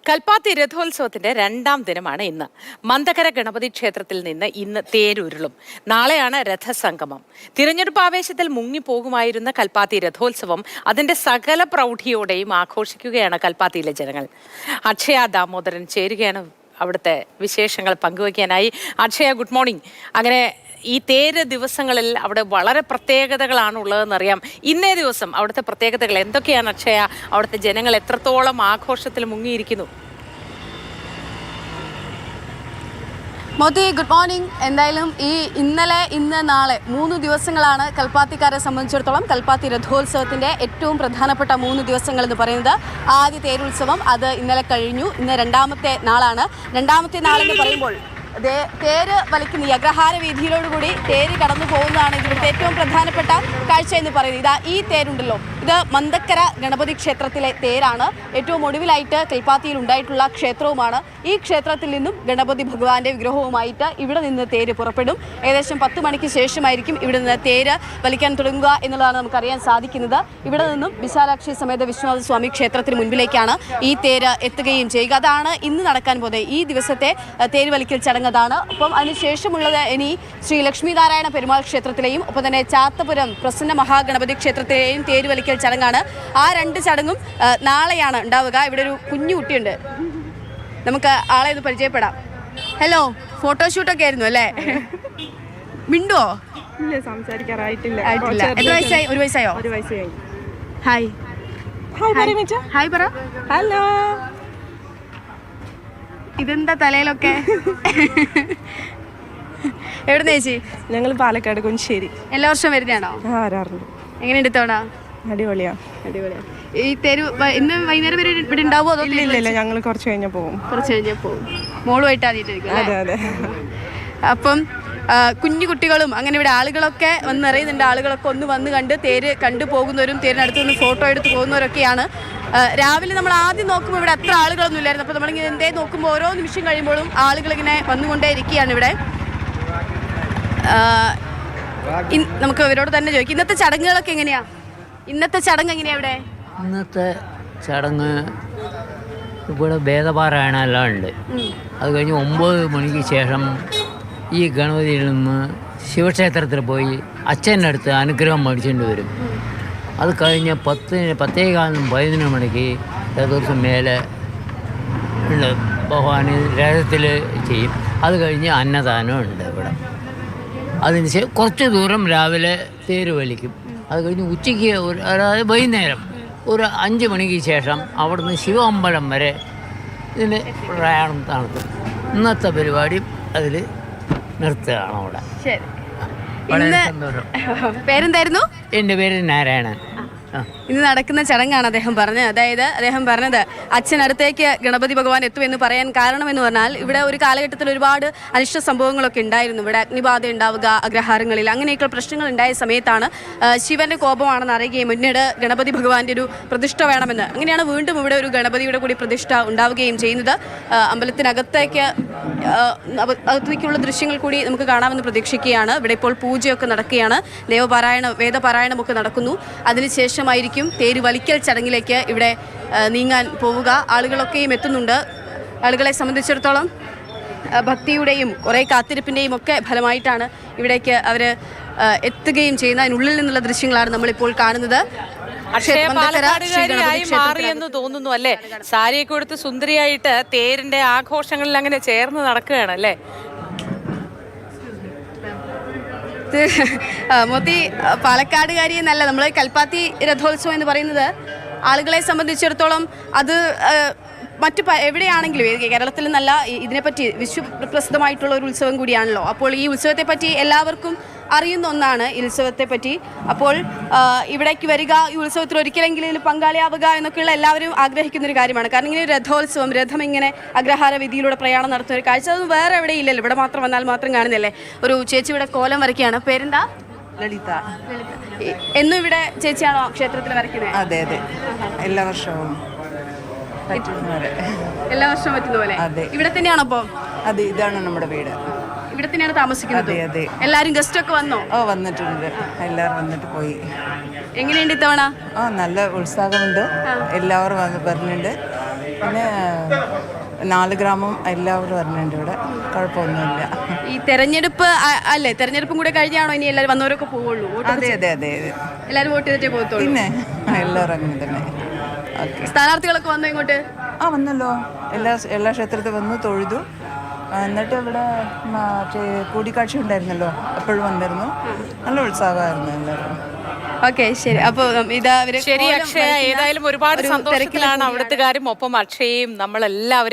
കൽപ്പാത്തി രഥോത്സവത്തിന്റെ രണ്ടാം ദിനമാണ് ഇന്ന്. മന്ദകര ഗണപതി ക്ഷേത്രത്തിൽ നിന്ന് ഇന്ന് തേരുരുളും. നാളെയാണ് രഥസംഗമം. തിരഞ്ഞെടുപ്പ് ആവേശത്തിൽ മുങ്ങിപ്പോകുമായിരുന്ന കൽപ്പാത്തി രഥോത്സവം അതിന്റെ സകല പ്രൗഢിയോടെയും ആഘോഷിക്കുകയാണ് കൽപ്പാത്തിയിലെ ജനങ്ങൾ. അക്ഷയ ദാമോദരൻ ചേരുകയാണ് അവിടുത്തെ വിശേഷങ്ങൾ പങ്കുവയ്ക്കാനായി. Akshaya, good morning. അങ്ങനെ ഈ തേര് ദിവസങ്ങളിൽ അവിടെ വളരെ പ്രത്യേകതകളാണ് ഉള്ളതെന്നറിയാം. ഇന്നേ ദിവസം അവിടുത്തെ പ്രത്യേകതകൾ എന്തൊക്കെയാണ് അക്ഷയ? അവിടുത്തെ ജനങ്ങൾ എത്രത്തോളം ആഘോഷത്തിൽ മുങ്ങിയിരിക്കുന്നു? Modi, good morning. എന്തായാലും ഈ ഇന്നലെ, ഇന്ന്, നാളെ 3 ദിവസങ്ങളാണ് കൽപ്പാത്തിക്കാരെ സംബന്ധിച്ചിടത്തോളം കൽപ്പാത്തി രഥോത്സവത്തിൻ്റെ ഏറ്റവും പ്രധാനപ്പെട്ട 3 ദിവസങ്ങൾ എന്ന് പറയുന്നത്. ആദ്യ തേരുത്സവം അത് ഇന്നലെ കഴിഞ്ഞു. ഇന്ന് രണ്ടാമത്തെ നാളാണ്. രണ്ടാമത്തെ നാളെന്ന് പറയുമ്പോൾ തേര് വലിക്കുന്ന ഈ അഗ്രഹാര വീതിയിലോടുകൂടി തേര് കടന്നു പോകുന്നതാണ് ഇവിടുത്തെ ഏറ്റവും പ്രധാനപ്പെട്ട കാഴ്ച എന്ന് പറയുന്നത്. ഇതാ ഈ തേരുണ്ടല്ലോ, ഇത് മന്ദക്കര ഗണപതി ക്ഷേത്രത്തിലെ തേരാണ്. ഏറ്റവും ഒടുവിലായിട്ട് കൽപ്പാത്തിയിൽ ഉണ്ടായിട്ടുള്ള ക്ഷേത്രവുമാണ്. ഈ ക്ഷേത്രത്തിൽ നിന്നും ഗണപതി ഭഗവാന്റെ വിഗ്രഹവുമായിട്ട് ഇവിടെ നിന്ന് തേര് പുറപ്പെടും. ഏകദേശം 10 മണിക്ക് ശേഷമായിരിക്കും ഇവിടെ നിന്ന് തേര് വലിക്കാൻ തുടങ്ങുക എന്നുള്ളതാണ് നമുക്കറിയാൻ സാധിക്കുന്നത്. ഇവിടെ നിന്നും വിശാലാക്ഷി സമേത വിശ്വനാഥ സ്വാമി ക്ഷേത്രത്തിന് മുൻപിലേക്കാണ് ഈ തേര് എത്തുകയും ചെയ്യുക. അതാണ് ഇന്ന് നടക്കാൻ പോകുന്നത്. ഈ ദിവസത്തെ തേര് വലിക്കൽ ചടങ്ങതാണ്. ഒപ്പം അതിനുശേഷമുള്ളത് ഇനി ശ്രീ ലക്ഷ്മീനാരായണ പെരുമാൾ ക്ഷേത്രത്തിലെയും ഒപ്പം തന്നെ ചാത്തപുരം പ്രസന്ന മഹാഗണപതി ക്ഷേത്രത്തിലെയും തേര് വലിക്കൽ ചടങ്ങാണ്. ആ 2 ചടങ്ങും നാളെയാണ് ഉണ്ടാവുക. ഇവിടെ ഒരു കുഞ്ഞു കുട്ടിയുണ്ട്, നമുക്ക് ആളെ ഇത് പരിചയപ്പെടാം. ഹലോ, ഫോട്ടോഷൂട്ടൊക്കെ ആയിരുന്നു അല്ലേ? മിണ്ടുവോ? ഇല്ല, സംസാരിക്കാറായിട്ടില്ല. എത്ര വയസ്സായി? 1 വയസ്സായോ? 1 വയസ്സായി. ഹായ് ഹായ് പറ. ഹലോ. ഇതെന്താ തലയിലൊക്കെ? എവിടെ ചേച്ചി? ഞങ്ങൾ പാലക്കാട് കുഞ്ചേരി. എല്ലാ വർഷവും വരുന്നതാണോ? വരാറുണ്ട്. എങ്ങനെയുണ്ട് തവണ? അടിപൊളിയാ. ഈ തെരു ഇന്ന് വൈകുന്നേരം വരെ ഇവിടെ ഉണ്ടാവോ? അതോ ഇല്ല, ഞങ്ങൾ കുറച്ച് കഴിഞ്ഞാൽ പോകും. മോളുമായിട്ട് ആദ്യമായിട്ടായിരിക്കും. അതെ അതെ. അപ്പം കുഞ്ഞു കുട്ടികളും അങ്ങനെ ഇവിടെ ആളുകളൊക്കെ വന്ന് നിറയുന്നുണ്ട്. ആളുകളൊക്കെ ഒന്ന് വന്ന് കണ്ട് തേര് കണ്ടു പോകുന്നവരും തേരിനടുത്ത് നിന്ന് ഫോട്ടോ എടുത്ത് പോകുന്നവരൊക്കെയാണ്. രാവിലെ നമ്മൾ ആദ്യം നോക്കുമ്പോൾ ഇവിടെ അത്ര ആളുകളൊന്നും ഇല്ലായിരുന്നു. അപ്പോൾ നമ്മളിങ്ങനെ എന്തേ നോക്കുമ്പോൾ ഓരോ നിമിഷം കഴിയുമ്പോഴും ആളുകളിങ്ങനെ വന്നുകൊണ്ടേ ഇരിക്കുകയാണ് ഇവിടെ. നമുക്ക് ഇവരോട് തന്നെ ചോദിക്കും, ഇന്നത്തെ ചടങ്ങുകളൊക്കെ എങ്ങനെയാ? ഇന്നത്തെ ചടങ്ങ് എങ്ങനെയാ ഇവിടെ? ഇന്നത്തെ ചടങ്ങ് ഇവിടെ വേദപാരായണം എല്ലാം ഉണ്ട്. അത് കഴിഞ്ഞ് 9 മണിക്ക് ശേഷം ഈ ഗണപതിയിൽ നിന്ന് ശിവക്ഷേത്രത്തിൽ പോയി അച്ഛൻ്റെ അടുത്ത് അനുഗ്രഹം മേടിച്ചുകൊണ്ട് വരും. അത് കഴിഞ്ഞ് 10:15 11 മണിക്ക് ദിവസം മേലെ ഉണ്ട് ഭഗവാന് രഥത്തിൽ ചെയ്യും. അത് കഴിഞ്ഞ് അന്നദാനം ഉണ്ട് ഇവിടെ. അതിന് ശേഷം കുറച്ച് ദൂരം രാവിലെ തേര് വലിക്കും. അത് കഴിഞ്ഞ് ഉച്ചയ്ക്ക് അതായത് വൈകുന്നേരം ഒരു 5 മണിക്ക് ശേഷം അവിടുന്ന് ശിവ അമ്പലം വരെ ഇതിന് പ്രയാണം നടത്തും. ഇന്നത്തെ പരിപാടി അതിൽ നിർത്തുകയാണ് അവിടെ. വളരെ സന്തോഷം. പേരെന്തായിരുന്നു? എൻ്റെ പേര് നാരായണൻ. ഇന്ന് നടക്കുന്ന ചടങ്ങാണ് അദ്ദേഹം പറഞ്ഞത്. അതായത് അദ്ദേഹം പറഞ്ഞത് അച്ഛനടുത്തേക്ക് ഗണപതി ഭഗവാൻ എത്തുമെന്ന് പറയാൻ കാരണമെന്ന് പറഞ്ഞാൽ ഇവിടെ ഒരു കാലഘട്ടത്തിൽ ഒരുപാട് അനിഷ്ട സംഭവങ്ങളൊക്കെ ഉണ്ടായിരുന്നു. ഇവിടെ അഗ്നിബാധ ഉണ്ടാവുക, അഗ്രഹാരങ്ങളിൽ അങ്ങനെയൊക്കെ പ്രശ്നങ്ങൾ ഉണ്ടായ സമയത്താണ് ശിവന്റെ കോപമാണെന്ന് അറിയുകയും പിന്നീട് ഗണപതി ഭഗവാന്റെ ഒരു പ്രതിഷ്ഠ വേണമെന്ന്, അങ്ങനെയാണ് വീണ്ടും ഇവിടെ ഒരു ഗണപതിയുടെ കൂടി പ്രതിഷ്ഠ ഉണ്ടാവുകയും ചെയ്യുന്നത്. അമ്പലത്തിനകത്തേക്ക് അകത്തേക്കുള്ള ദൃശ്യങ്ങൾ കൂടി നമുക്ക് കാണാമെന്ന് പ്രതീക്ഷിക്കുകയാണ്. ഇവിടെ ഇപ്പോൾ പൂജയൊക്കെ നടക്കുകയാണ്. വേദപാരായണമൊക്കെ നടക്കുന്നു. അതിനുശേഷമായിരിക്കും തേര് വലിക്കൽ ചടങ്ങിലേക്ക് ഇവിടെ നീങ്ങാൻ പോവുക. ആളുകളൊക്കെയും എത്തുന്നുണ്ട്. ആളുകളെ സംബന്ധിച്ചിടത്തോളം ഭക്തിയുടെയും കുറേ കാത്തിരിപ്പിൻ്റെയും ഒക്കെ ഫലമായിട്ടാണ് ഇവിടേക്ക് അവർ എത്തുകയും ചെയ്യുന്നത്. അതിനുള്ളിൽ നിന്നുള്ള ദൃശ്യങ്ങളാണ് നമ്മളിപ്പോൾ കാണുന്നത്. പാലക്കാടുകാരിയായി മാറിയെന്ന് തോന്നുന്നു അല്ലേ? സാരിയൊക്കെ കൊടുത്ത് സുന്ദരിയായിട്ട് തേരിന്റെ ആഘോഷങ്ങളിൽ അങ്ങനെ ചേർന്ന് നടക്കുകയാണ് അല്ലേ? മോത്തി പാലക്കാടുകാരി എന്നല്ല, നമ്മൾ കൽപ്പാത്തി രഥോത്സവം എന്ന് പറയുന്നത് ആളുകളെ സംബന്ധിച്ചിടത്തോളം അത് മറ്റു എവിടെയാണെങ്കിലും കേരളത്തിൽ നിന്നല്ല, ഇതിനെപ്പറ്റി വിശ്വപ്രസിദ്ധമായിട്ടുള്ള ഒരു ഉത്സവം കൂടിയാണല്ലോ. അപ്പോൾ ഈ ഉത്സവത്തെപ്പറ്റി എല്ലാവർക്കും അറിയുന്ന ഒന്നാണ് ഈ ഉത്സവത്തെപ്പറ്റി. അപ്പോൾ ഇവിടേക്ക് വരിക, ഈ ഉത്സവത്തിൽ ഒരിക്കലെങ്കിലും ഇതിൽ പങ്കാളിയാവുക എന്നൊക്കെയുള്ള എല്ലാവരും ആഗ്രഹിക്കുന്നൊരു കാര്യമാണ്. കാരണം ഇങ്ങനെ ഒരു രഥോത്സവം, രഥം ഇങ്ങനെ അഗ്രഹാര വിധിയിലൂടെ പ്രയാണം നടത്തുന്ന ഒരു കാഴ്ച അതൊന്നും വേറെ എവിടെ ഇല്ലല്ലോ. ഇവിടെ മാത്രം വന്നാൽ മാത്രം കാണുന്നില്ലേ. ഒരു ചേച്ചി ഇവിടെ കോലം വരയ്ക്കുകയാണ്. പേരെന്താ? ലളിത. എന്നും ഇവിടെ ചേച്ചിയാണോ ക്ഷേത്രത്തിൽ വരയ്ക്കുന്നത്? അതെ അതെ, എല്ലാ വർഷവും എല്ലാ വർഷവും പറ്റുന്ന പോലെ. ഇവിടെ തന്നെയാണോ? അപ്പോൾ അതെ, ഇതാണ് നമ്മുടെ വീട്. ഇവിടെ തന്നെയാണ് താമസിക്കുന്നത്? അതെ. എല്ലാവരും ഗസ്റ്റ് ഒക്കെ വന്നോ? വന്നിട്ടുണ്ട്, എല്ലാവരും വന്നിട്ട് പോയി. എങ്ങനെയുണ്ട് ഇത്തവണ? നല്ല ഉത്സാഹമുണ്ട്, എല്ലാവരും വരുന്നുണ്ട്. പിന്നെ 4 ഗ്രാമം എല്ലാവരും വരുന്നുണ്ട് ഇവിടെ, കുഴപ്പമൊന്നുമില്ല. ഈ തെരഞ്ഞെടുപ്പ് അല്ലേ, തെരഞ്ഞെടുപ്പും കൂടെ കഴിഞ്ഞാണോ ഇനി എല്ലാവരും വന്നവരൊക്കെ പോവുള്ളൂ? അതെ അതെ അതെ അതെ, എല്ലാവരും വോട്ട് ചെയ്തിട്ടേ പോകത്തുള്ളൂ? പിന്നെ എല്ലാവരും അങ്ങനെ തന്നെ. ഓക്കെ, സ്ഥാനാർത്ഥികളൊക്കെ വന്നോ ഇങ്ങോട്ട്? വന്നല്ലോ, എല്ലാ ക്ഷേത്രത്തിൽ വന്നു തൊഴുതു. എന്നിട്ട് ഇവിടെ മറ്റേ കൂടിക്കാഴ്ച ഉണ്ടായിരുന്നല്ലോ, എപ്പോഴും വന്നിരുന്നു. നല്ല ഉത്സാഹമായിരുന്നു എല്ലാവരും. ഓക്കെ, ശരി. അപ്പോൾ ഇതാ ശരി അക്ഷയ, ഏതായാലും ഒരുപാട് സന്തോഷത്തിലാണ് അവിടുത്തുകാരും ഒപ്പം അക്ഷയയും നമ്മളെല്ലാവരും